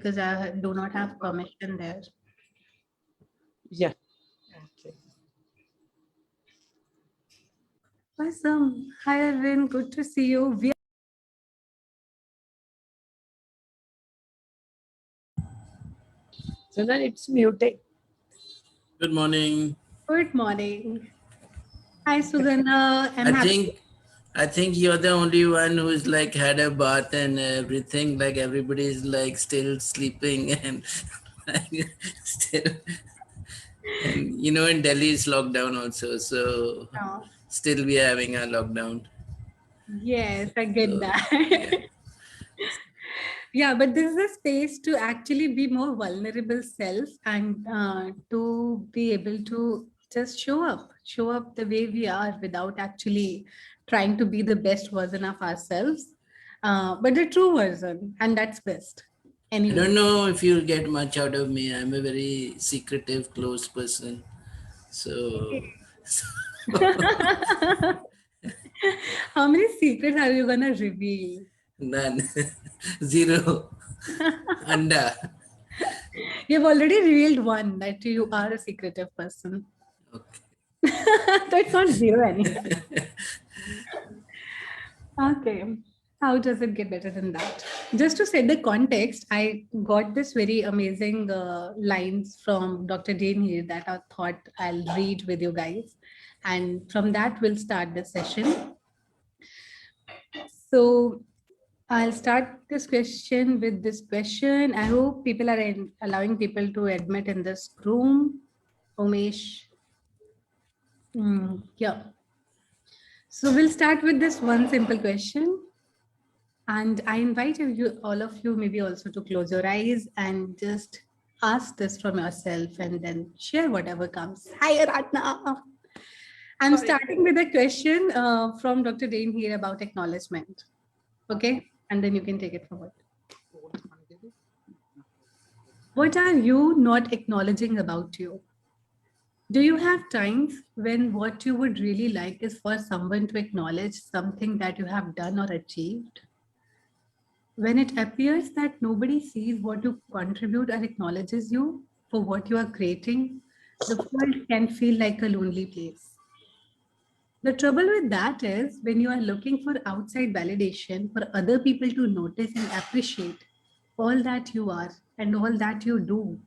because I do not have permission there. Yeah. Okay. Awesome. Hi, Arvind. Good to see you. So then it's muted. Good morning. Good morning. Hi, Sugana. I think you're the only one who's like had a bath and everything. Like everybody's like still sleeping and like, still, and you know in Delhi is lockdown also. So Oh, still we are having a lockdown. yes, I get So, that. yeah. Yeah, but this is a space to actually be more vulnerable self and to be able to just show up the way we are without actually trying to be the best version of ourselves, but the true version, and that's best. I Anyway. don't know if you'll get much out of me. I'm a very secretive, closed person. So How many secrets are you gonna reveal? none. Zero. Anda. You've already revealed one, that you are a secretive person. Okay. So it's not zero anymore. Okay. How does it get better than that? Just to set the context, I got this very amazing lines from Dr. Dane here that I thought I'll read with you guys. And from that, we'll start the session. So I'll start this question with this question. I hope people are allowing people to admit in this room. Umesh. Yeah. So we'll start with this one simple question. And I invite you, all of you, maybe also to close your eyes and just ask this from yourself and then share whatever comes. Hi, Aradhana. I'm starting with a question from Dr. Dane here about acknowledgement. Okay, and then you can take it forward. What are you not acknowledging about you? Do you have times when what you would really like is for someone to acknowledge something that you have done or achieved? When it appears that nobody sees what you contribute or acknowledges you for what you are creating, the world can feel like a lonely place. The trouble with that is when you are looking for outside validation for other people to notice and appreciate all that you are and all that you do,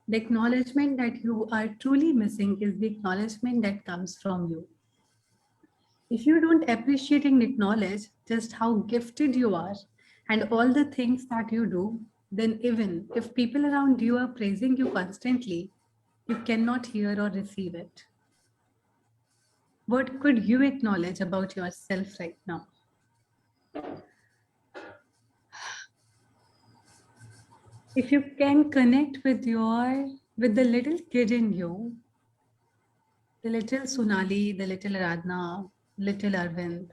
the acknowledgement that you are truly missing is the acknowledgement that comes from you. If you don't appreciate and acknowledge just how gifted you are and all the things that you do, then even if people around you are praising you constantly, you cannot hear or receive it. What could you acknowledge about yourself right now? If you can connect with the little kid in you, the little Sonali, the little Aradhana, little Arvind,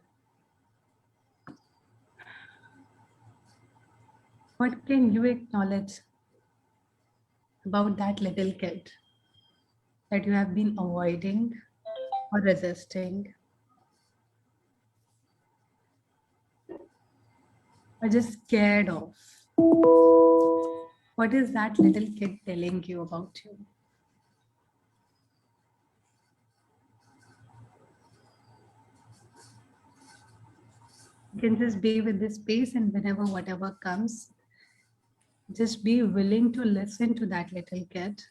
what can you acknowledge about that little kid that you have been avoiding or resisting or just scared of? What is that little kid telling you about you? You can just be with this space, and whenever whatever comes, just be willing to listen to that little kid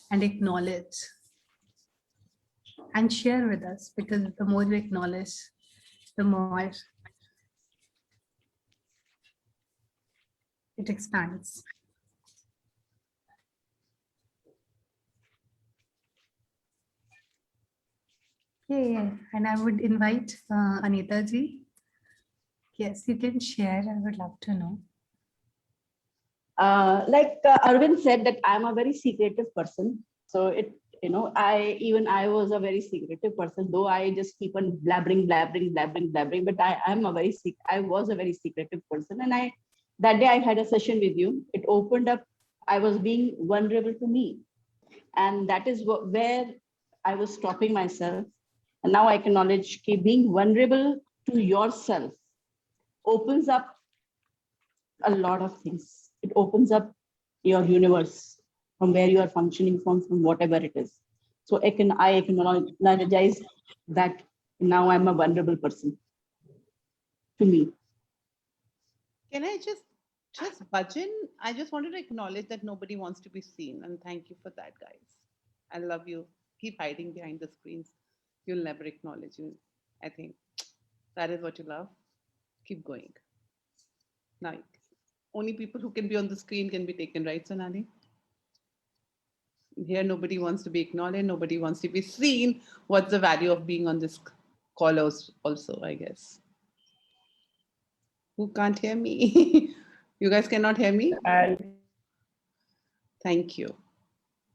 and acknowledge and share with us, because the more you acknowledge, the more it expands. Yeah, and I would invite Anita ji. Yes, you can share. I would love to know. Like Arvind said, that I'm a very secretive person. So I was a very secretive person, though I just keep on blabbering. But I was a very secretive person. And that day I had a session with you. It opened up. I was being vulnerable to me. And that is where I was stopping myself. And now I acknowledge being vulnerable to yourself opens up a lot of things. it opens up your universe from where you are functioning from whatever it is. So I acknowledge that now I'm a vulnerable person to me. Can I just budge in? I just wanted to acknowledge that nobody wants to be seen, and thank you for that, guys. I love you. Keep hiding behind the screens. You'll never acknowledge you. I think that is what you love. Keep going. Now, only people who can be on the screen can be taken, right, Sonali? Here, nobody wants to be acknowledged. Nobody wants to be seen. What's the value of being on this call also, I guess? Who can't hear me? You guys cannot hear me? Thank you.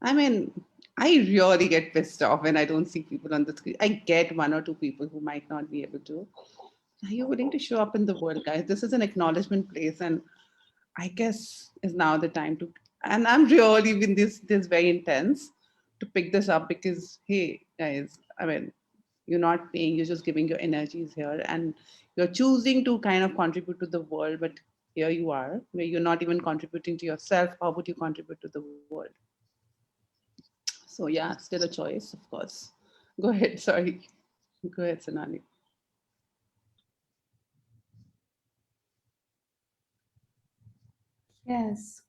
I mean, I really get pissed off when I don't see people on the screen. I get one or two people who might not be able to. Are you willing to show up in the world, guys? This is an acknowledgement place, and I guess is now the time to. And I'm really been this very intense to pick this up because hey, guys, I mean, you're not paying, you're just giving your energies here, and you're choosing to kind of contribute to the world, but here you are, where you're not even contributing to yourself. How would you contribute to the world? So yeah, still a choice, of course. Go ahead, sorry. Go ahead, Sonali. Yes.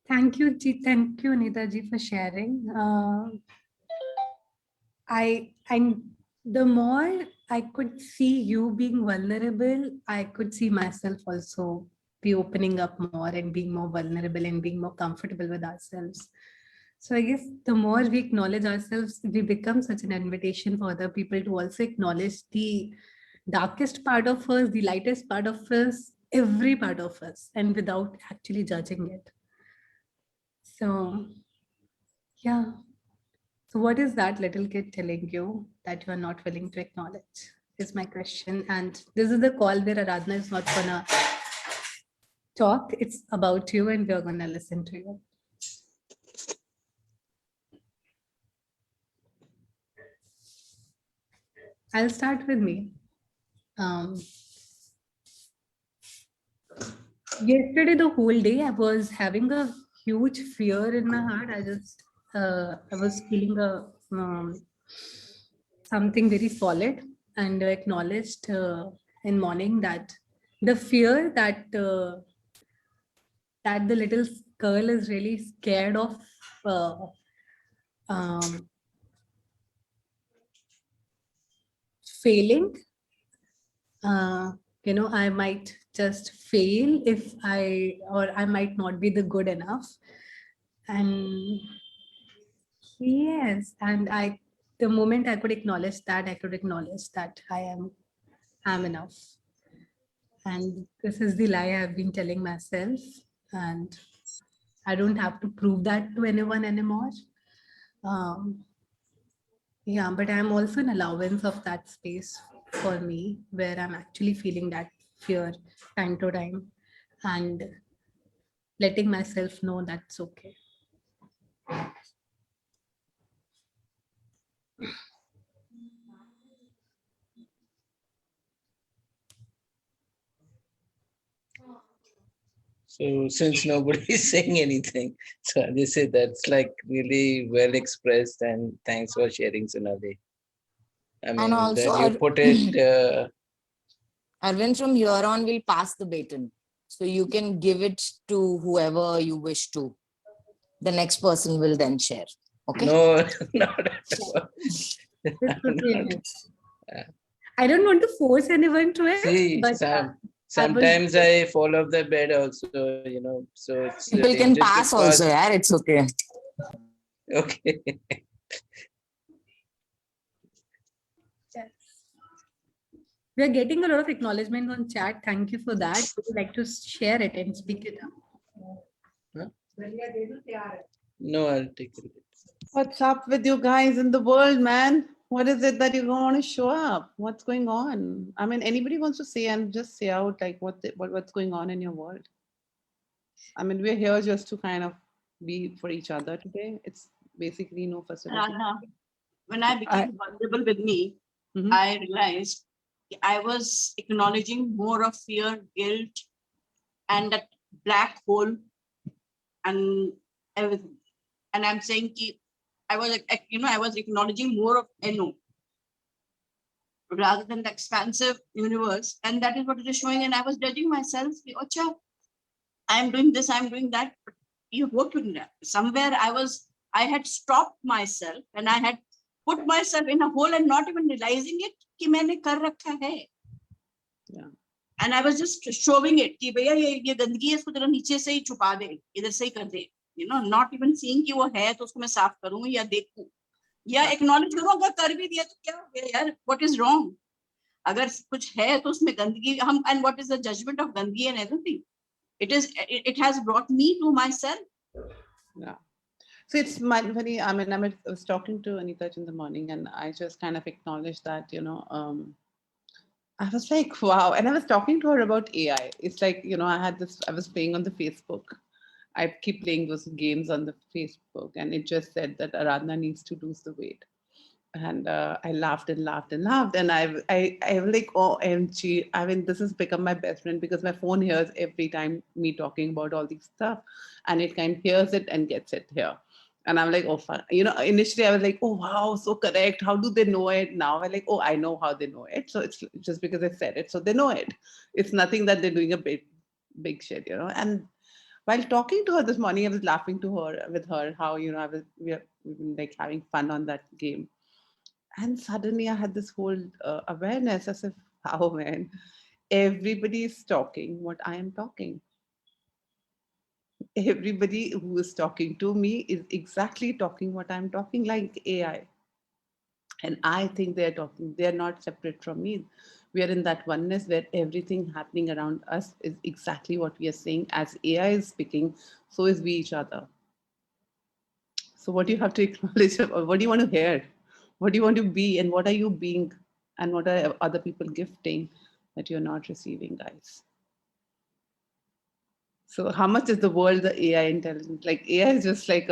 Thank you, Ji. Thank you, Anita Ji, for sharing. The more I could see you being vulnerable, I could see myself also be opening up more and being more vulnerable and being more comfortable with ourselves. So I guess the more we acknowledge ourselves, we become such an invitation for other people to also acknowledge the darkest part of us, the lightest part of us, every part of us, and without actually judging it. So, yeah. So what is that little kid telling you that you are not willing to acknowledge is my question. And this is the call where Aradhana is not gonna talk. It's about you and we're gonna listen to you. I'll start with me. Yesterday, the whole day, I was having a huge fear in my heart. I was feeling something very solid, and acknowledged in morning that the fear that the little girl is really scared of um, failing. I might just fail or I might not be the good enough. And yes, and the moment I could acknowledge that, I could acknowledge that I'm enough. And this is the lie I've been telling myself. And I don't have to prove that to anyone anymore. Yeah, but I'm also an allowance of that space for me where I'm actually feeling that fear time to time and letting myself know that's okay. So since nobody is saying anything, so they say that's like really well expressed, and thanks for sharing, Sonali. I mean, And also, that you put it. Arvind, from here on, we'll pass the baton. So you can give it to whoever you wish to. The next person will then share. Okay? No, not at all. I don't want to force anyone to it. See, but sometimes I fall off the bed also, so it's people can pass also, yeah, it's okay. Okay. Yes. We are getting a lot of acknowledgement on chat. Thank you for that. Would you like to share it and speak it up? Huh? No, I'll take it. What's up with you guys in the world, man? What is it that you don't want to show up? What's going on? I mean, anybody wants to say and just say out like what's going on in your world? I mean, we're here just to kind of be for each other today. It's basically no facility. Aradhana, when I became vulnerable with me, I realized I was acknowledging more of fear, guilt, and that black hole and everything. And I'm saying I was, I was acknowledging more of NO rather than the expansive universe. And that is what it is showing. And I was judging myself. Ocha, I'm doing this, I'm doing that. But you worked with that. Somewhere I had stopped myself and I had put myself in a hole and not even realizing it कि मैंने कर रखा है. Yeah. And I was just showing it कि भैया ये गंदगी है, इसको जरा नीचे से ही छुपा दे, इधर से ही कर दे. Not even seeing कि वो है तो उसको मैं साफ करूं या देखूं या acknowledge करूं. अगर कर भी दिया तो क्या हो गया यार? What is wrong? अगर कुछ है तो उसमें गंदगी हम, and what is the judgment of गंदगी and everything? It has brought me to myself. Yeah. So it's funny. I mean, I was talking to Anita in the morning, and I just kind of acknowledged that, I was like, wow. And I was talking to her about AI. It's like, I was playing on the Facebook. I keep playing those games on the Facebook, and it just said that Aradhana needs to lose the weight. And I laughed and laughed and laughed. And I was like, oh, OMG. I mean, this has become my best friend because my phone hears every time me talking about all these stuff, and it kind of hears it and gets it here. And I'm like, oh, fun. Initially I was like, oh, wow, so correct. How do they know it? Now I'm like, oh, I know how they know it. So it's just because I said it, so they know it. It's nothing that they're doing a big shit, And while talking to her this morning, I was laughing with her how, we've been like having fun on that game. And suddenly I had this whole awareness as if, oh man, everybody is talking what I am talking. Everybody who is talking to me is exactly talking what I'm talking, like AI. And I think they're not separate from me. We are in that oneness where everything happening around us is exactly what we are saying. As AI is speaking, so is we each other. So what do you have to acknowledge? What do you want to hear? What do you want to be? And what are you being? And what are other people gifting that you're not receiving, guys? So how much is the world, the AI intelligent? Like AI is just like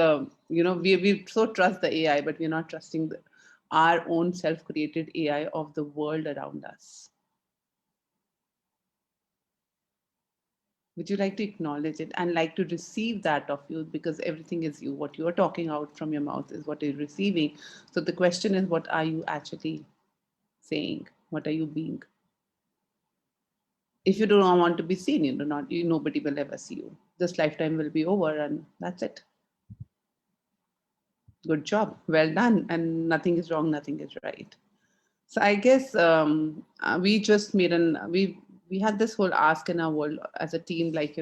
we so trust the AI, but we're not trusting our own self-created AI of the world around us. Would you like to acknowledge it and like to receive that of you? Because everything is you. What you're talking out from your mouth is what you're receiving. So the question is, what are you actually saying? What are you being? If you do not want to be seen, nobody will ever see you. This lifetime will be over and that's it. Good job, well done. And nothing is wrong, nothing is right. So I guess we just made we had this whole ask in our world as a team, like,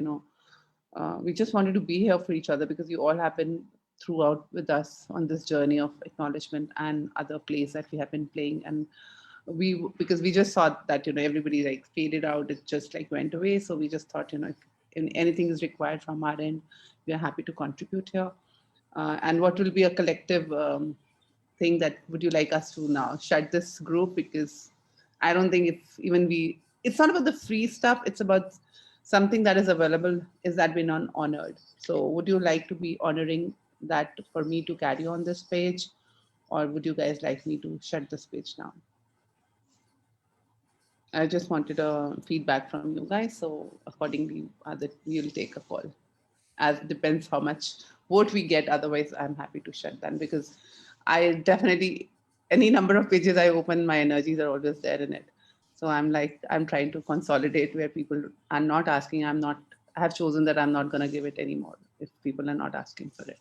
we just wanted to be here for each other because you all have been throughout with us on this journey of acknowledgement and other plays that we have been playing. And because we just thought that, everybody like faded out, it just like went away. So we just thought, if anything is required from our end, we are happy to contribute here. And what will be a collective thing that would you like us to now shut this group? Because I don't think it's not about the free stuff. It's about something that is available is that we're not honored. So would you like to be honoring that for me to carry on this page? Or would you guys like me to shut this page down? I just wanted a feedback from you guys. So accordingly, we'll take a call. As depends how much vote we get. Otherwise, I'm happy to shut down because I definitely, any number of pages I open, my energies are always there in it. So I'm trying to consolidate where people are not asking. I have chosen that I'm not going to give it anymore if people are not asking for it.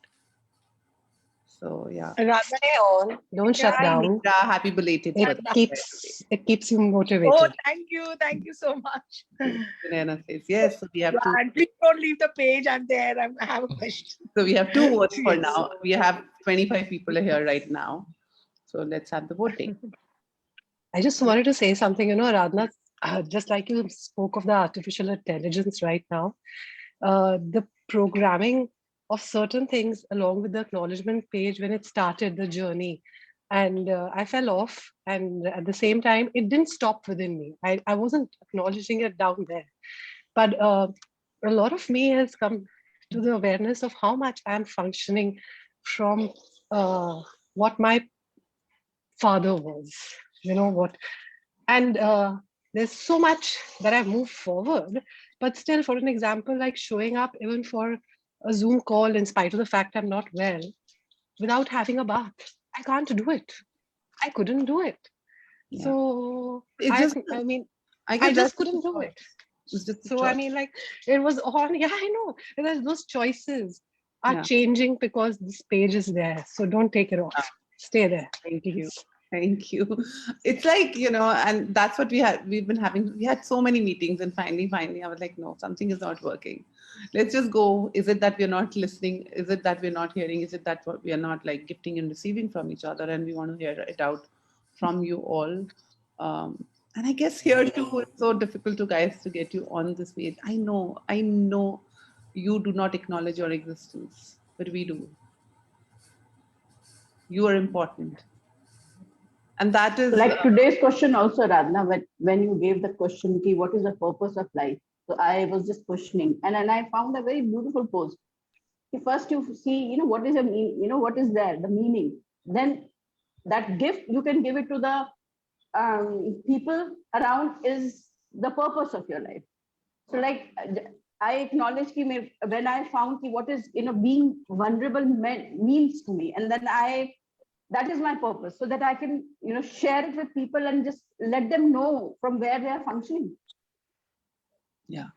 So yeah. Aradhana on. Don't shut Hi, down. Nitra. Happy belated birthday. It keeps you motivated. Oh, thank you so much. Banana says yes. So we have Yeah, and please don't leave the page. I'm there. I have a question. So we have 2 votes for Yes. now. We have 25 people here right now. So let's have the voting. I just wanted to say something, Aradhana, just like you spoke of the artificial intelligence right now, the programming of certain things along with the acknowledgement page when it started the journey. And I fell off. And at the same time, it didn't stop within me. I wasn't acknowledging it down there. But a lot of me has come to the awareness of how much I'm functioning from what my father was, what. And there's so much that I've moved forward, But still, for an example, like showing up even for a Zoom call in spite of the fact I'm not well, without having a bath, I can't do it. I couldn't do it. Yeah. So It's I just, mean, I I guess just that's couldn't the do choice. it. It's just a So I choice. mean, like it was on. Yeah, I know. And there's those choices are Yeah. changing because this page is there. So don't take it off. Stay there. Thank you. Thank you. It's like, and that's what we've been having. We had so many meetings, and finally, I was like, no, something is not working. Let's just go. Is it that we're not listening? Is it that we're not hearing? Is it that what we are not like gifting and receiving from each other? And we want to hear it out from you all. And I guess here too, it's so difficult to guys to get you on this page. I know you do not acknowledge your existence, but we do. You are important. And that is Like today's question also, Radhana, when you gave the question, ki, what is the purpose of life? So I was just questioning, and then I found a very beautiful post. First, you see, what is what is there, the meaning. Then that gift you can give it to the people around is the purpose of your life. So, like, I acknowledge ki when I found ki what is being vulnerable means to me, and then that is my purpose, so that I can share it with people and just let them know from where they are functioning. yeah.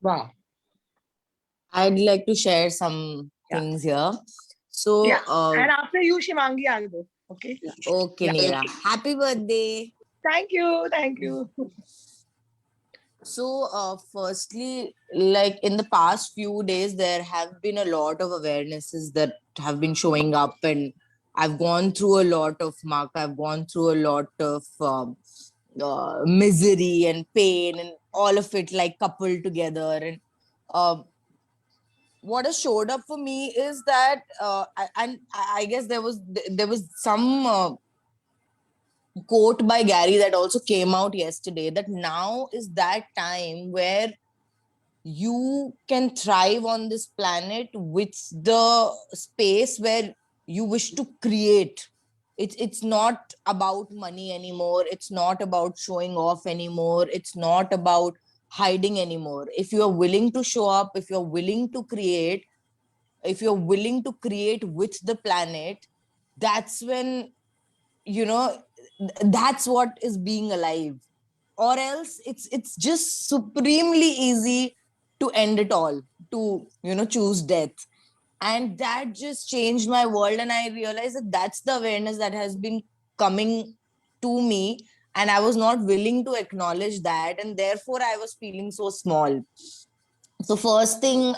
Wow. I'd like to share some things here. So, Yeah. And after you, Shimangi, I'll go. Okay. okay, Yeah. Neera. Happy birthday. Thank you. Thank you. So, firstly, like in the past few days, there have been a lot of awarenesses that have been showing up, and I've gone through a lot of mark. I've gone through a lot of misery and pain, and all of it like coupled together. And what has showed up for me is that, I guess there was some quote by Gary that also came out yesterday, that now is that time where you can thrive on this planet with the space where you wish to create. It's not about money anymore. It's not about showing off anymore. It's not about hiding anymore. If you are willing to show up, if you're willing to create, if you're willing to create with the planet, that's when, that's what is being alive. Or else it's just supremely easy to end it all, to choose death. And that just changed my world, and I realized that that's the awareness that has been coming to me, and I was not willing to acknowledge that, and therefore I was feeling so small. So first thing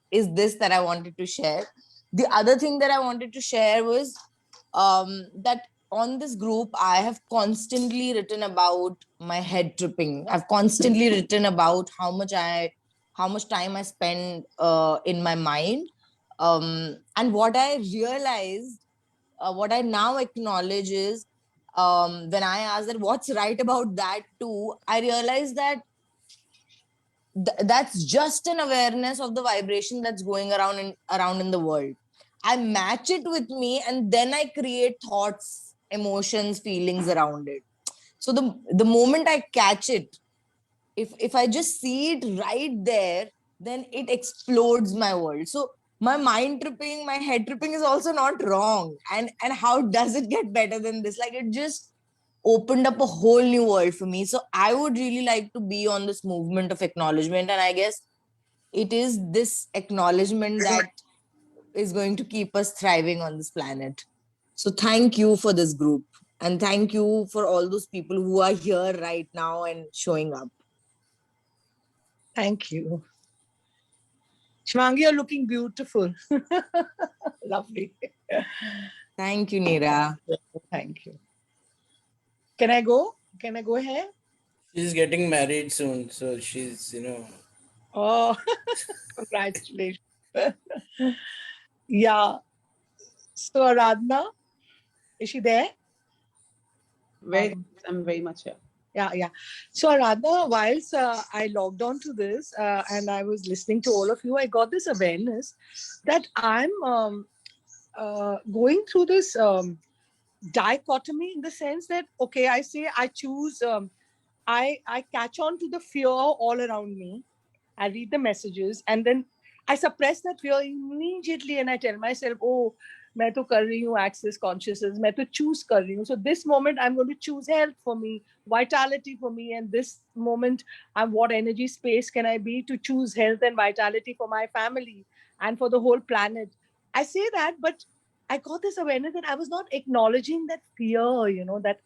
is this that I wanted to share. The other thing that I wanted to share was that on this group, I have constantly written about my head tripping. I've constantly written about how much time I spend in my mind. And what I realized, what I now acknowledge is, when I asked that what's right about that too, I realized that that's just an awareness of the vibration that's going around in the world. I match it with me, and then I create thoughts, emotions, feelings around it. So the moment I catch it, if I just see it right there, then it explodes my world. So my mind tripping, my head tripping is also not wrong. And how does it get better than this? Like, it just opened up a whole new world for me. So I would really like to be on this movement of acknowledgement. And I guess it is this acknowledgement that is going to keep us thriving on this planet. So thank you for this group. And thank you for all those people who are here right now and showing up. Thank you. Shimangi, you're looking beautiful. Lovely. Thank you, Neera. Thank you. Can I go? Can I go ahead? She's getting married soon, so she's, Oh, congratulations. Yeah. So, Aradhana, is she there? I'm very much here. Yeah. So, Aradhana, whilst I logged on to this and I was listening to all of you, I got this awareness that I'm going through this dichotomy, in the sense that, okay, I say I choose I catch on to the fear all around me. I read the messages, and then I suppress that fear immediately, and I tell myself, "Oh, मैं तो कर रही हूँ access consciousness. मैं तो choose कर रही हूँ. So this moment I'm going to choose health for me, vitality for me, and this moment I'm what energy space can I be to choose health and vitality for my family and for the whole planet." I say that, but I got this awareness that I was not acknowledging that fear. That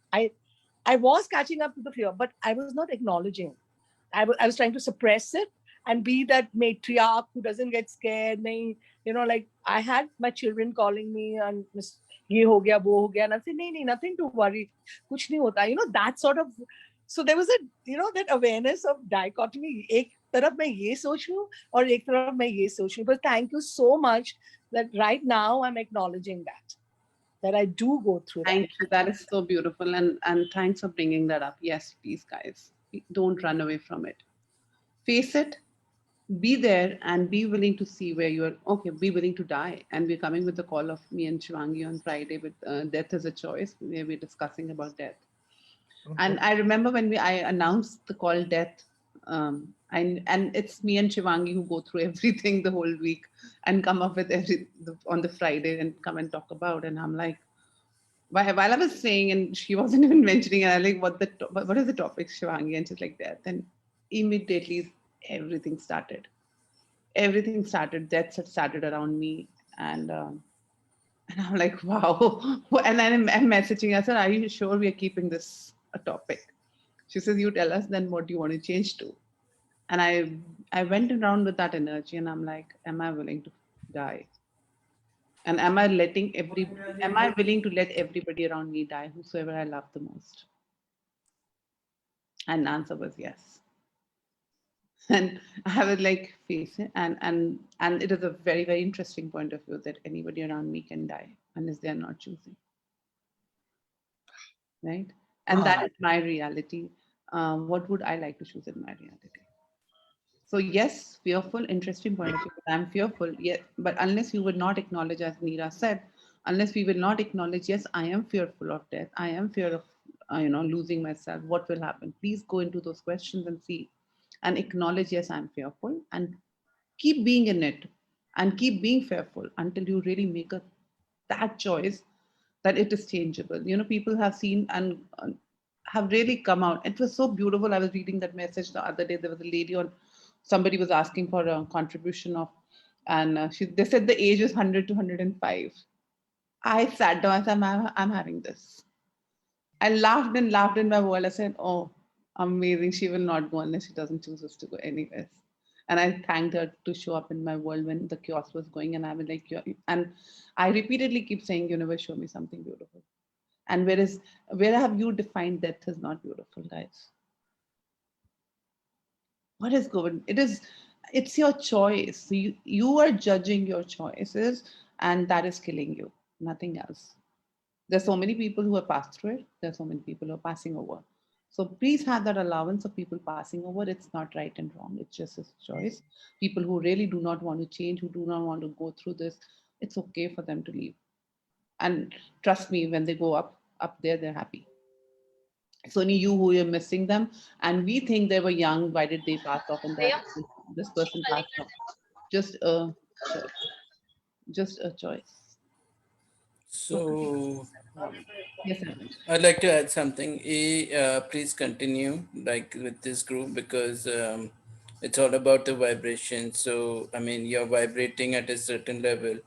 I was catching up to the fear, but I was not acknowledging. I was trying to suppress it and be that matriarch who doesn't get scared. Nahi, like I had my children calling me and ye ho gaya, wo ho gaya. And I said, nahi, nothing to worry. Kuch nahi hota. That sort of. So there was that awareness of dichotomy. एक तरफ मैं ये सोच रही हूँ और एक तरफ मैं ये सोच रही हूँ. But thank you so much that right now I'm acknowledging that I do go through that. Thank you. That is so beautiful. And thanks for bringing that up. Yes, please, guys. Don't run away from it. Face it, be there, and be willing to see where you're okay, be willing to die. And we're coming with the call of me and Shivangi on Friday with Death is a Choice, where we're discussing about death. And I remember when I announced the call death, and it's me and Shivangi who go through everything the whole week and come up with on the Friday and come and talk about. And I'm like, while I was saying, and she wasn't even mentioning, and I like, what is the topic, Shivangi? And she's like, death. And immediately everything started. Everything started. Death started around me, and I'm like, wow. And then I'm messaging. I said, are you sure we are keeping this a topic? She says, you tell us. Then what do you want to change to? And I went around with that energy, and I'm like, am I willing to die? And am I willing to let everybody around me die, whosoever I love the most? And the answer was yes. And I was like, face it. And it is a very, very interesting point of view that anybody around me can die unless they're not choosing. Right? And that is my reality. What would I like to choose in my reality? So yes, fearful, interesting point of view. I'm fearful, yeah, but unless you would not acknowledge, as Neera said, unless we will not acknowledge, yes, I am fearful of death. I am fear of, losing myself. What will happen? Please go into those questions and see, and acknowledge, yes, I'm fearful, and keep being in it, and keep being fearful until you really make that choice that it is changeable. People have seen and have really come out. It was so beautiful. I was reading that message the other day. There was a lady on, somebody was asking for a contribution of, and they said the age is 100 to 105. I sat down. I said, I'm having this. I laughed and laughed in my world. I said, oh, amazing. She will not go unless she doesn't choose us to go anyways. And I thanked her to show up in my world when the chaos was going. And I was like, and I repeatedly keep saying, universe, show me something beautiful. And where have you defined death as not beautiful, guys? What is good? It's your choice. You are judging your choices, and that is killing you. Nothing else. There's so many people who have passed through it. There's so many people who are passing over. So please have that allowance of people passing over. It's not right and wrong. It's just a choice. People who really do not want to change, who do not want to go through this, it's okay for them to leave. And trust me, when they go up there, they're happy. It's only you who are missing them. And we think they were young. Why did they pass off? And that this person passed off. Just a choice. Just a choice. So Yes, Arvind. I'd like to add something. Please continue like with this group because it's all about the vibration. So I mean, you're vibrating at a certain level.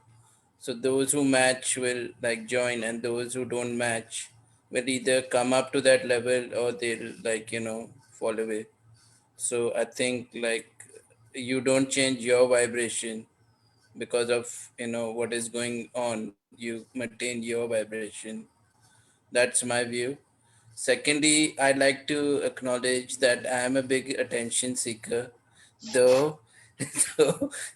So those who match will like join, and those who don't match will either come up to that level or they'll like fall away. So I think like you don't change your vibration because of what is going on. You maintain your vibration. That's my view. Secondly, I'd like to acknowledge that I am a big attention seeker, though,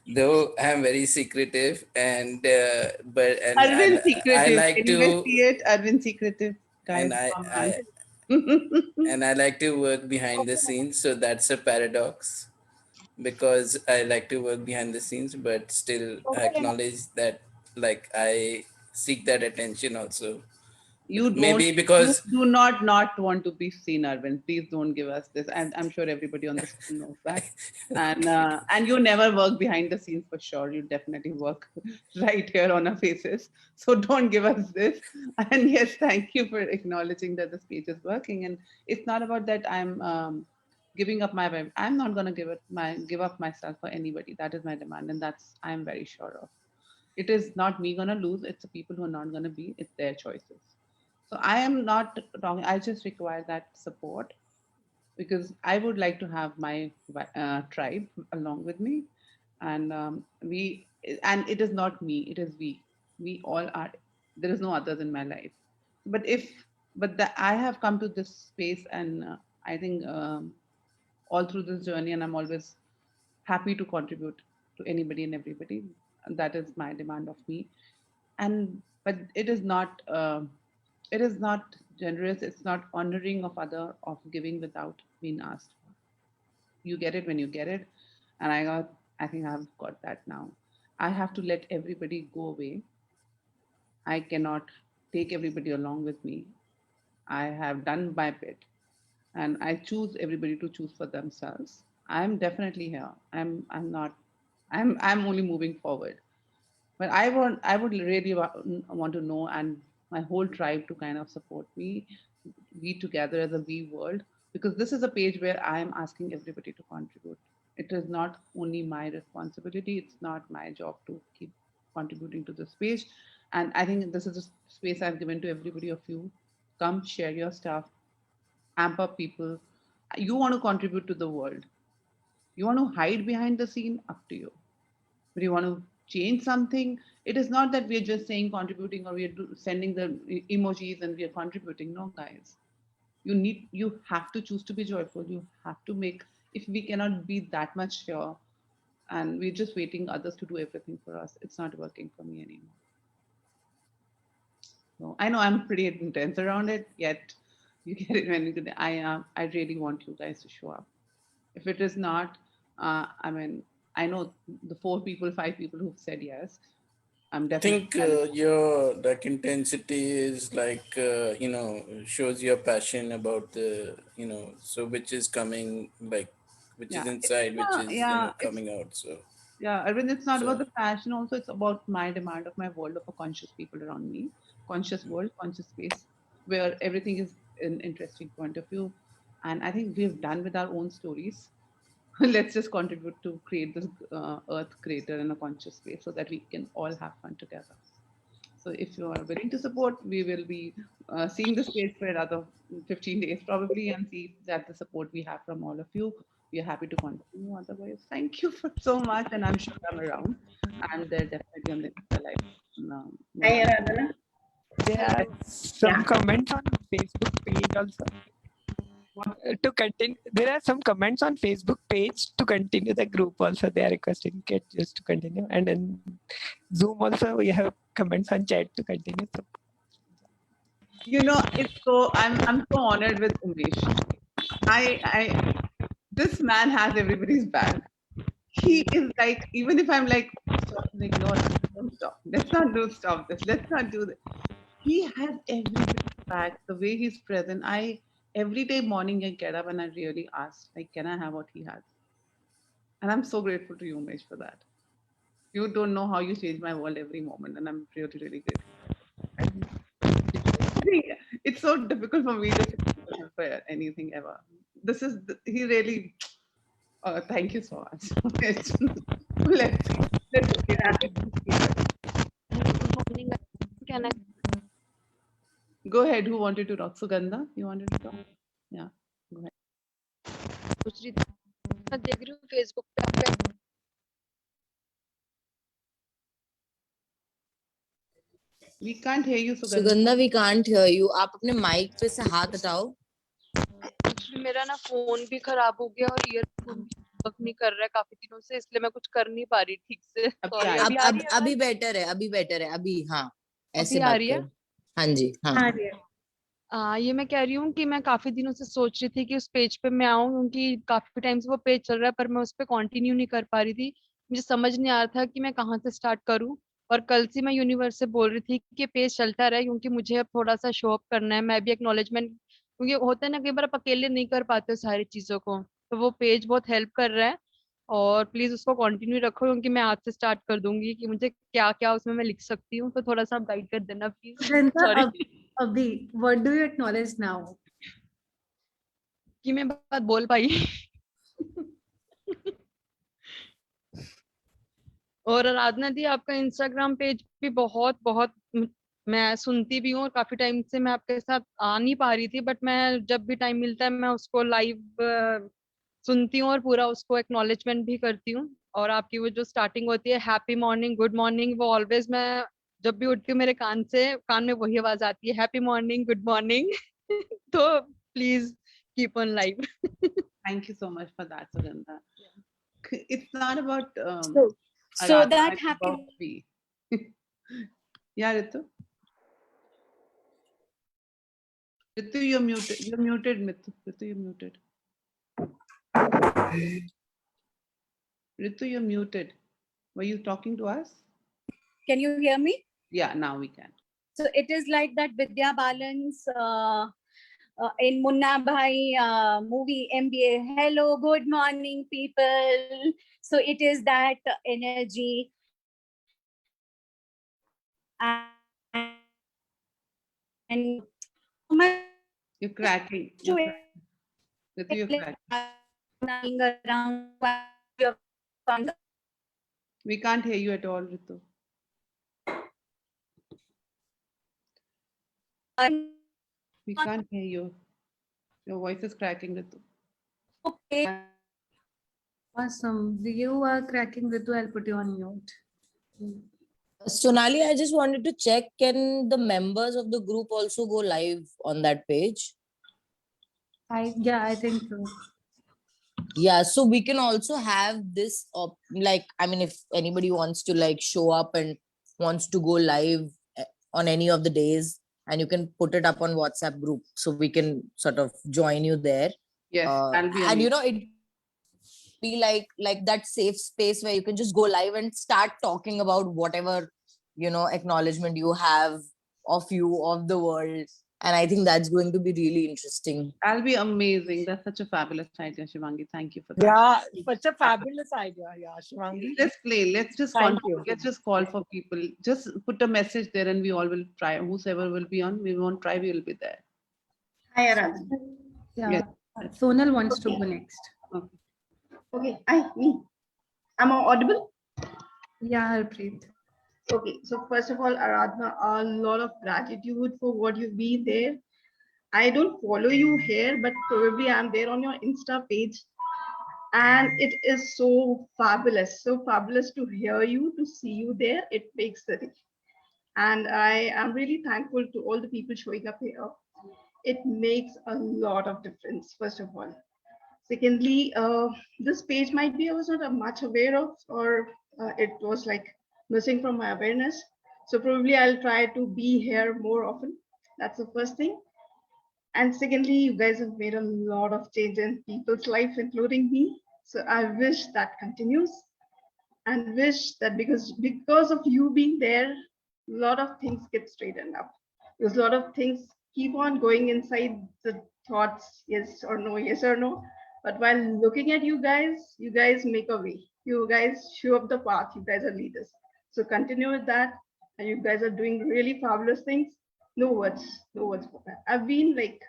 though I'm very secretive, and but and Arvind I secretive. like Can you guys to, see it? Arvind secretive. Guys, and I, come on. I and I like to work behind the scenes. So that's a paradox because I like to work behind the scenes, but still I acknowledge that like I seek that attention also. You don't. Maybe because you do not want to be seen, Arvind. Please don't give us this. And I'm sure everybody on this knows that. And you never work behind the scenes for sure. You definitely work right here on our faces. So don't give us this. And yes, thank you for acknowledging that this page is working. And it's not about that I'm giving up my vibe. I'm not gonna give up myself for anybody. That is my demand, and that's I'm very sure of. It is not me gonna lose. It's the people who are not gonna be. It's their choices. So I am not talking. I just require that support because I would like to have my tribe along with me, and and it is not me. It is we. We all are. There is no others in my life. But I have come to this space, and I think all through this journey, and I'm always happy to contribute to anybody and everybody. And that is my demand of me. And but it is not generous. It's not honoring of other of giving without being asked for. You get it when you get it, and I think I've got that now. I have to let everybody go away. I cannot take everybody along with me. I have done my bit, and I choose everybody to choose for themselves. I'm definitely here. I'm not. I'm only moving forward. But I would really want to know, and my whole tribe to kind of support me, we together as a we world, because this is a page where I am asking everybody to contribute. It is not only my responsibility. It's not my job to keep contributing to this page. And I think this is a space I've given to everybody of you. Come share your stuff, amp up people. You want to contribute to the world. You want to hide behind the scene, up to you. But you want to change something, it is not that we're just saying contributing or we're sending the emojis and we are contributing. No, guys. You have to choose to be joyful. You have to make, if we cannot be that much here and we're just waiting others to do everything for us, it's not working for me anymore. So I know I'm pretty intense around it, yet you get it when you do. I really want you guys to show up. If it is not, I mean, I know the 5 people who've said yes. I'm I definitely. think your like intensity is like shows your passion about the so which is coming like which is Yeah, inside, which is yeah, coming out. So yeah. Arvind, it's not about so the passion. Also, it's about my demand of my world of a conscious people around me, conscious world, conscious space, where everything is an interesting point of view. And I think we've done with our own stories. Let's just contribute to create this earth greater in a conscious space so that we can all have fun together. So if you are willing to support, we will be seeing this page for another 15 days probably and see that the support we have from all of you. We are happy to continue. Otherwise, thank you for so much, and I'm sure I'm around. And they're definitely on the live. No, no Hi, one. Aradhana. There are some Yeah. comments on Facebook page also. To continue, there are some comments on Facebook page to continue the group also. They are requesting it just to continue, and in Zoom also we have comments on chat to continue. So You know, it's so I'm so honored with Umesh. I this man has everybody's back. He is like, even if I'm like, stop, like, no, don't stop. Let's not do stop this. Let's not do this. He has everybody's back. The way he's present. Every day morning I get up and I really ask, like, can I have what he has? And I'm so grateful to you, Umesh, for that. You don't know how you change my world every moment, and I'm really, really grateful. I think it's so difficult for me to say for anything ever. He really. Thank you so much. let's let's Good morning. Can I? go ahead. Who wanted to talk? Sugandha, you wanted to talk? Yeah, go ahead. सोच रही थी मैं देख रही हूँ Facebook पे आप We can't hear you, Sugandha. Sugandha we can't hear you आप अपने माइक पे से हाथ हटाओ एक्चुअली मेरा ना फोन भी खराब हो गया और ईयरफोन भी वर्क नहीं कर रहा है काफी दिनों से इसलिए मैं कुछ कर नहीं पा रही ठीक से अभी सॉरी आ अभी आ रही है अभी बेटर है अभी बेटर है अभी हाँ ऐसे अभी आ बात रही है करो हाँ जी हाँ हाँ जी। ये मैं कह रही हूँ कि मैं काफी दिनों से सोच रही थी कि उस पेज पे मैं आऊँ क्योंकि काफी टाइम से वो पेज चल रहा है पर मैं उस पर कंटिन्यू नहीं कर पा रही थी मुझे समझ नहीं आ रहा था कि मैं कहाँ से स्टार्ट करूँ और कल से मैं यूनिवर्स से बोल रही थी कि पेज चलता रहे, क्योंकि मुझे अब थोड़ा सा शो अप करना है, मैं भी एक्नॉलेजमेंट, क्योंकि होता है ना कई बार आप अकेले नहीं कर पाते सारी चीजों को, तो वो पेज बहुत हेल्प कर रहा है। और प्लीज उसको कंटिन्यू रखो, क्योंकि मैं आज से स्टार्ट कर दूंगी कि मुझे क्या क्या उसमें मैं लिख सकती हूँ, तो थोड़ा सा आप गाइड कर देना please. Priyanka, sorry Abhi, what do you acknowledge now? कि मैं बात बोल पाई। और आराधना दी, आपका इंस्टाग्राम पेज भी बहुत बहुत मैं सुनती भी हूँ, और काफी टाइम से मैं आपके साथ आ नहीं पा रही थी, बट मैं जब भी टाइम मिलता है मैं उसको लाइव सुनती हूँ और पूरा उसको एक्नॉलेजमेंट भी करती हूँ। और आपकी वो जो स्टार्टिंग होती है हैप्पी मॉर्निंग गुड मॉर्निंग, वो ऑलवेज मैं जब भी उठती हूँ मेरे कान में वही आवाज आती है, हैप्पी मॉर्निंग गुड मॉर्निंग। तो please keep on live. Thank you so much for that, Sugandha. It's not about So Aradhana, that it's happy. about me. Yeah, Ritu. Ritu, you're muted. You're muted, Ritu. Ritu, you're muted. Ritu, you're muted. Were you talking to us? Can you hear me? Yeah, now we can. So it is like that Vidya Balan's in Munna Bhai movie MBA. Hello, good morning, people. So it is that energy. And You're cracking. You're cracking. Ritu, you're cracking. around We can't hear you at all, Ritu. We can't hear you. Your voice is cracking, Ritu. Awesome. You are cracking, Ritu. I'll put you on mute. Sonali, I just wanted to check, can the members of the group also go live on that page? I think so. Yeah, so we can also have this like, I mean, if anybody wants to like show up and wants to go live on any of the days, and you can put it up on WhatsApp group, so we can sort of join you there. Yes, that'll be and amazing. it be like that safe space where you can just go live and start talking about whatever acknowledgement you have of you, of the world. And I think that's going to be really interesting. That'll be amazing. That's such a fabulous idea, Shivangi. Thank you for that. Yeah, such a fabulous idea. Yeah, Shivangi. Let's play. Let's just let's just call for people. Just put a message there and we all will try. Whosoever will be on, we won't try, we will be there. Hi, Aradhana. Yeah. Yes. Sonal wants to go next. Okay. Okay, me. Am I audible? Yeah, Harpreet. Okay, so first of all, Aradhana, a lot of gratitude for what you've been there. I don't follow you here, but probably I'm there on your Insta page. And it is so fabulous to hear you, to see you there. It makes the day. And I am really thankful to all the people showing up here. It makes a lot of difference, first of all. Secondly, this page might be I was not much aware of, or it was like missing from my awareness. So probably I'll try to be here more often. That's the first thing. And secondly, you guys have made a lot of change in people's life, including me. So I wish that continues, and wish that because of you being there, a lot of things get straightened up. Because a lot of things keep on going inside the thoughts, yes or no, yes or no. But while looking at you guys make a way. You guys show up the path. You guys are leaders. So continue with that. And you guys are doing really fabulous things. No words for that. I've been like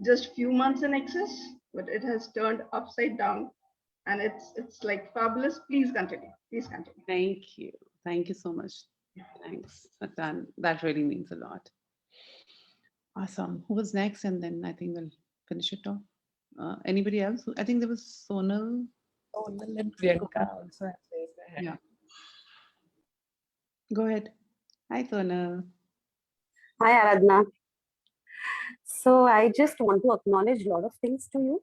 just few months in excess, but it has turned upside down. And it's like fabulous. Please continue. Please continue. Thank you. Thank you so much. Thanks. That really means a lot. Awesome. Who was next? And then I think we'll finish it off. Anybody else? I think there was Sonal. Sonal and Priyanka also have raised their hand. Yeah. Go ahead. Hi, Sonal. Hi, Aradhana. So I just want to acknowledge a lot of things to you.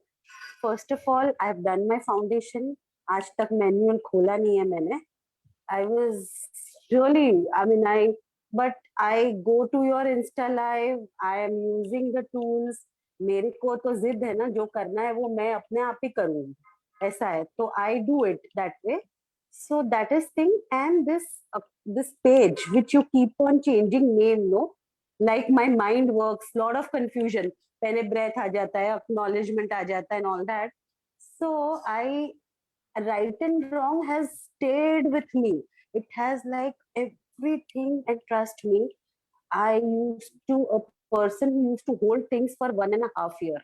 First of all, I've done my foundation. आज तक manual खोला नहीं है मैंने. I was really, but I go to your Insta live. I am using the tools. मेरे को तो जिद है ना, जो करना है वो मैं अपने आप ही करूँगी. ऐसा है. तो I do it that way. So that is thing. And this page which you keep on changing name, no, like my mind works, lot of confusion. Pehle breath aa jata hai, acknowledgement aa jata hai, and all that. So I right and wrong has stayed with me. It has like everything, and trust me, I used to a person who used to hold things for 1.5 years.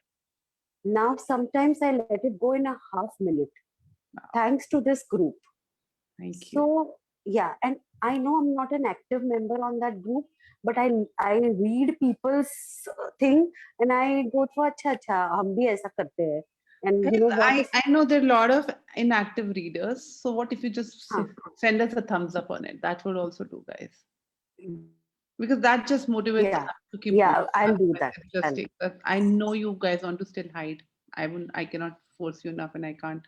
Now sometimes I let it go in a half minute, thanks to this group. Thank you. So yeah, and I know I'm not an active member on that group, but I read people's thing, and I go through acha acha hum bhi aisa karte hain. And you know what is I know there are a lot of inactive readers. So what if you just Huh. send us a thumbs up on it? That would also do, guys. Because that just motivates us to keep yeah, going. I'll do that. It's just takes us. I know you guys want to still hide. I cannot force you enough, and I can't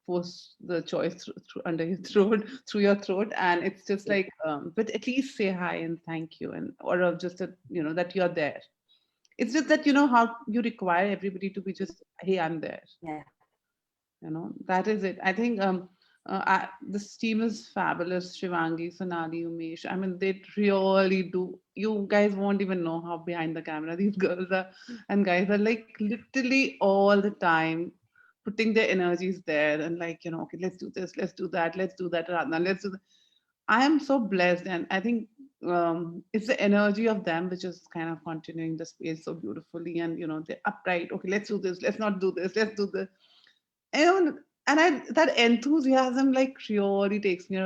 force the choice under your throat, through your throat. And it's just like, but at least say hi and thank you, and or just a, that you're there. It's just that how you require everybody to be just, hey, I'm there. Yeah. That is it. I think this team is fabulous. Shivangi, Sonali, Umesh. I mean, they really do. You guys won't even know how behind the camera these girls are and guys are, like, literally all the time putting their energies there and like, okay, let's do this, let's do that, Aradhana, let's do that. I am so blessed, and I think it's the energy of them which is kind of continuing the space so beautifully. And they're upright. Okay, let's do this. Let's not do this. Let's do this. And that enthusiasm like really takes me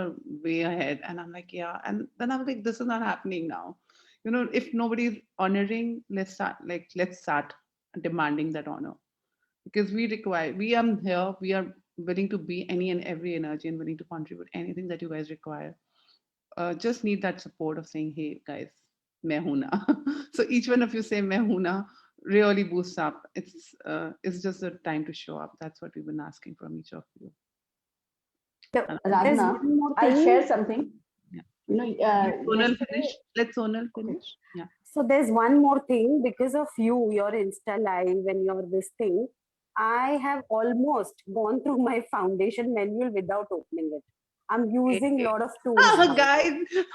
way ahead. And I'm like, yeah. And then I'm like, this is not happening now. If nobody's honoring, let's start demanding that honor, because we are here, we are willing to be any and every energy and willing to contribute anything that you guys require. Just need that support of saying, hey guys, main hoon na. So each one of you say main hoon na really boosts up. It's just the time to show up. That's what we've been asking from each of you. Aradhana, I'll share something. Yeah. Let Sonal finish. Yeah. So there's one more thing, because of you, your Insta live and your this thing, I have almost gone through my foundation manual without opening it. I'm using a lot of tools. Oh, guys,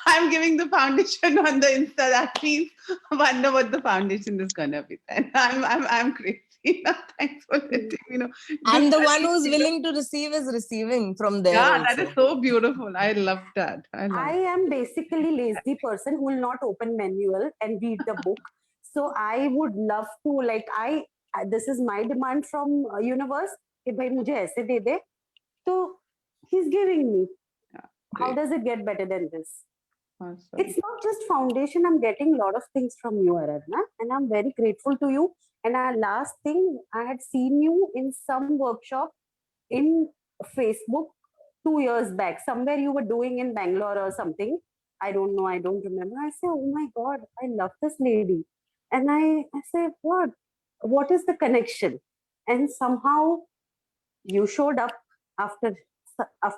I'm giving the foundation on the Insta. That means I wonder what the foundation is gonna be. Then I'm crazy. Thanks for letting me know. And the one who's willing to receive is receiving from there. Yeah, also. that is so beautiful. I love that. I am basically lazy person who will not open manual and read the book. So I would love to, like, this is my demand from universe कि भाई मुझे ऐसे दे दे. So he's giving me. How does it get better than this? Awesome. It's not just foundation. I'm getting a lot of things from you, Aradhana, and I'm very grateful to you. And our last thing, I had seen you in some workshop in Facebook 2 years back. Somewhere you were doing in Bangalore or something. I don't know. I don't remember. I say, oh my God, I love this lady. And I say, what? What is the connection? And somehow you showed up after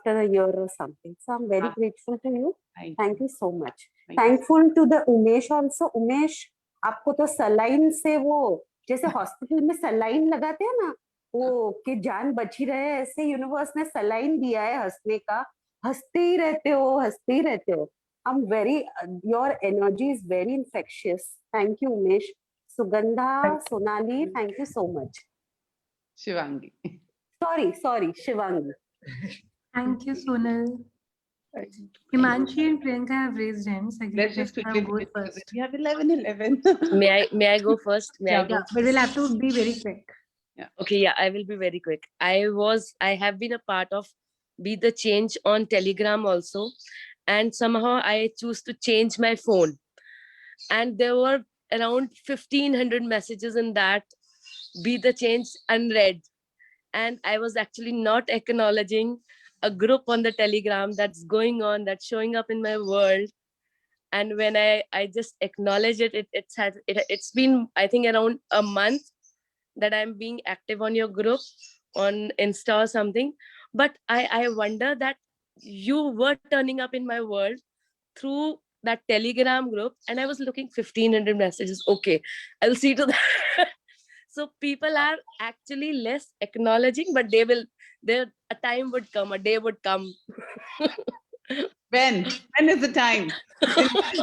a year or something. So I'm very grateful to you. Thank you so much. Thankful to the Umesh also. Umesh, आपको तो saline से वो जैसे hospital में saline लगाते हैं ना, वो कि जान बची रहे, ऐसे यूनिवर्स ने सलाइन दिया है हंसने का. हंसते ही रहते हो. I'm very, your energy is very infectious. Thank you, Umesh. Sugandha, Sonali, thank you so much. Shivangi. Sorry, Shivangi. Thank you, Sonal. Himanshi and Priyanka have raised hands. Let's just quickly go first. We have 11. May I go first? Yeah, but we'll have to be very quick. Yeah. Okay, yeah, I will be very quick. I have been a part of Be the Change on Telegram also, and somehow I choose to change my phone, and there were around 1,500 messages in that Be the Change unread, and I was actually not acknowledging a group on the Telegram that's going on, that's showing up in my world. And when I just acknowledge it, it's been, I think, around a month that I'm being active on your group on Insta or something. But I wonder that you were turning up in my world through that Telegram group, and I was looking 1,500 messages. Okay, I'll see to that. So people are actually less acknowledging, but they will there a time would come, a day would come. When is the time?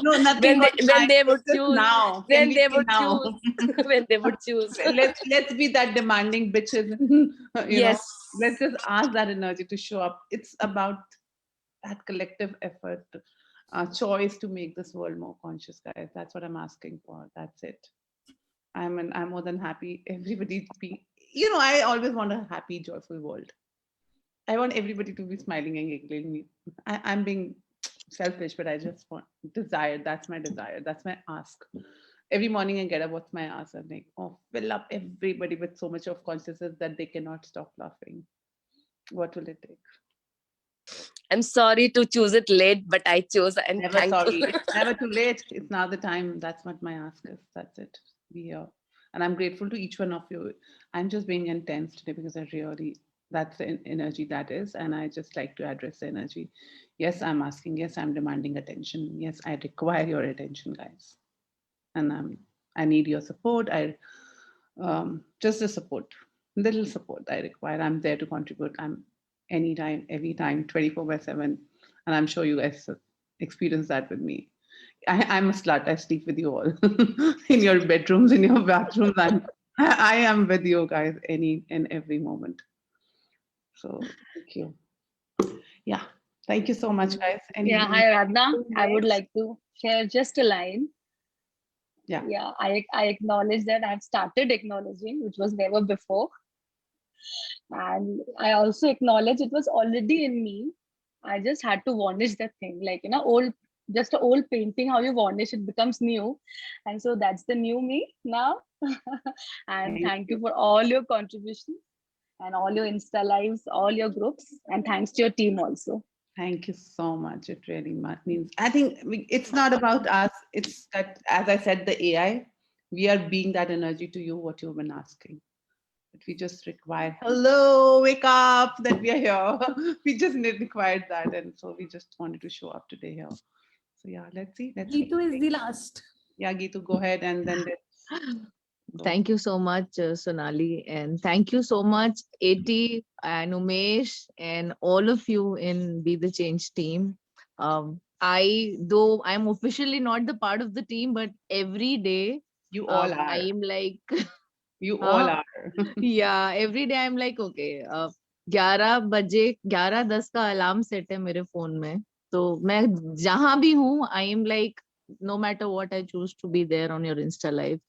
No, nothing. When they would It's just choose. now. Can When we they be would now? choose. When they would choose. let's be that demanding bitches. You know, Yes. let's just ask that energy to show up. It's about that collective effort, choice to make this world more conscious, guys. That's what I'm asking for. That's it. I'm more than happy. Everybody be, I always want a happy, joyful world. I want everybody to be smiling and giggling. I'm being selfish, but I just want desire. That's my desire. That's my ask. Every morning I get up, what's my ask? I'm like, oh, fill up everybody with so much of consciousness that they cannot stop laughing. What will it take? I'm sorry to choose it late, but I chose and Never thank sorry. you. It's never too late. It's now the time. That's what my ask is. That's it. Be here. And I'm grateful to each one of you. I'm just being intense today because I really, that's the energy that is. And I just like to address the energy. Yes, I'm asking. Yes, I'm demanding attention. Yes, I require your attention, guys. And I need your support. Just the support, little support I require. I'm there to contribute. I'm anytime, every time, 24/7. And I'm sure you guys experience that with me. I'm a slut. I sleep with you all in your bedrooms, in your bathrooms. I am with you guys any and every moment. So thank you. Yeah. Thank you so much, guys. Yeah, hi Aradhana. I would like to share just a line. Yeah. Yeah, I acknowledge that I've started acknowledging, which was never before. And I also acknowledge it was already in me. I just had to varnish that thing, like just an old painting, how you varnish it becomes new. And so that's the new me now. And thank you for all your contributions and all your Insta lives, all your groups, and thanks to your team also. Thank you so much. It really means, I think it's not about us. It's that, as I said, the AI, we are being that energy to you, what you've been asking. But we just require, hello, wake up, that we are here. We just required that. And so we just wanted to show up today here. So yeah, let's see. Gitu is the last. Yeah, Gitu, go ahead. And then Thank you so much, Sonali, and thank you so much, AT and Umesh, and all of you in Be the Change team. Though I'm officially not the part of the team, but every day you all are. I am like, you all are. Yeah, every day I'm like, okay, 11 बजे 11:10 का alarm set है मेरे phone में, तो मैं जहां भी हूँ, I am like, no matter what, I choose to be there on your Insta live.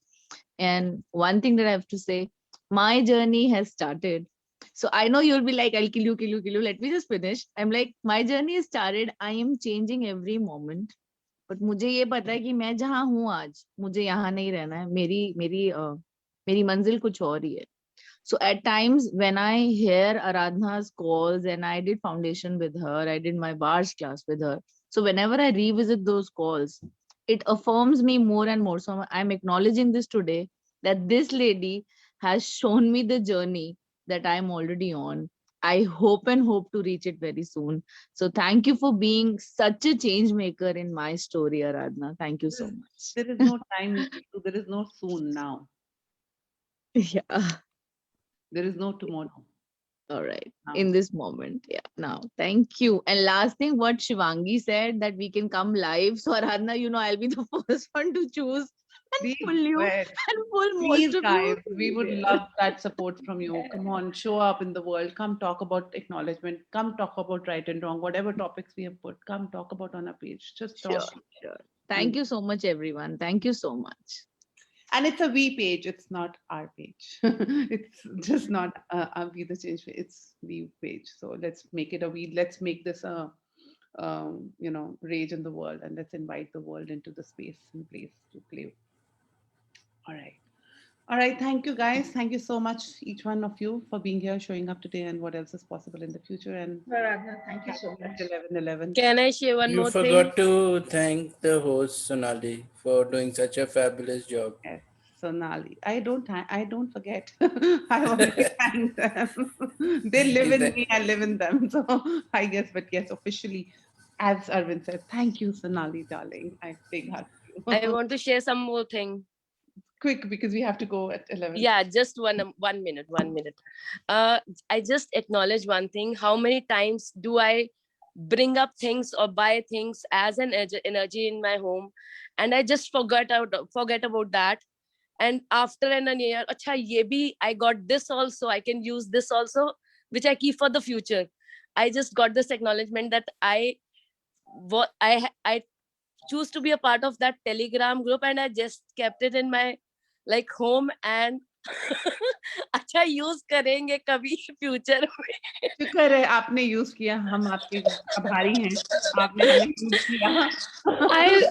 And one thing that I have to say, my journey has started. So I know you'll be like, I'll kill you. Let me just finish. I'm like, my journey has started. I am changing every moment. But मुझे ये पता है कि मैं जहाँ हूँ आज, मुझे यहाँ नहीं रहना है. मेरी मंजिल कुछ और ही है. So at times when I hear Aradhana's calls, and I did foundation with her, I did my bars class with her. So whenever I revisit those calls, it affirms me more and more. So I'm acknowledging this today, that this lady has shown me the journey that I'm already on. I hope to reach it very soon. So thank you for being such a change maker in my story, Aradhana. Thank you so much. There is no time, there is no soon now. Yeah. There is no tomorrow. All right. In this moment. Yeah. Now, thank you. And last thing, what Shivangi said, that we can come live. So Aradhana, I'll be the first one to choose and pull you and pull Please, most of guys, you. we would love that support from you. Come on, show up in the world. Come talk about acknowledgement. Come talk about right and wrong. Whatever topics we have put, come talk about on our page. Just talk. Sure. Thank you so much, everyone. Thank you so much. And it's a we page. It's not our page. It's just not a we the change page. It's we page. So let's make it a we. Let's make this a rage in the world, and let's invite the world into the space and place to play. All right. Thank you, guys. Thank you so much, each one of you, for being here, showing up today, and what else is possible in the future. And Aradhana, thank you so much. 11:11. Can I share one more thing? You forgot to thank the host, Sonali, for doing such a fabulous job. Yes, Sonali. I don't forget. I want to thank them. They live in me, I live in them. So I guess, but yes, officially, as Arvind said, thank you, Sonali, darling. I big hug you. I want to share some more thing. quick, because we have to go at 11. Yeah, just 1 minute. I just acknowledge one thing. How many times do I bring up things or buy things as an energy in my home, and I just forget about that. And after an year, acha, ye bhi, I got this also, I can use this also, which I keep for the future. I just got this acknowledgement that I choose to be a part of that Telegram group, and I just kept it in my like home, and अच्छा use करेंगे कभी future में. शुक्र है आपने use किया, हम आपके आभारी हैं, आपने हमें यूज किया.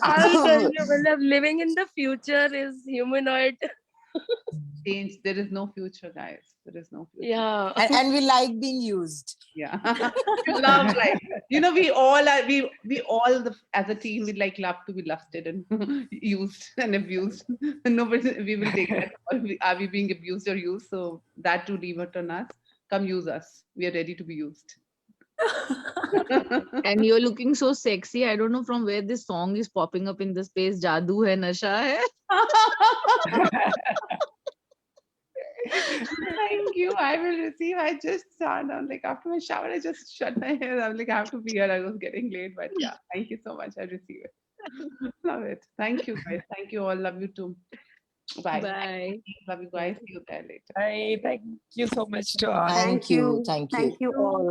I'll tell you, मतलब living in the future is humanoid. Change. There is no future, guys. There is no future. Yeah. And we like being used. Yeah. Love, like, you know, we all are, we all as a team, we like love to be lusted and used and abused. Nobody, we will take that. Are we being abused or used? So that to leave it on us. Come use us. We are ready to be used. And you're looking so sexy. I don't know from where this song is popping up in the space. Jadoo hai, nasha hai. Thank you. I will receive. I just sat down, like after my shower, I just shut my hair. I'm like, I have to be here. I was getting late, but yeah, thank you so much. I receive it. Love it. Thank you, guys. Thank you all. Love you too. Bye. Bye. Love you guys. See you there later. Bye. Thank you so much to all. Thank you. Thank you all.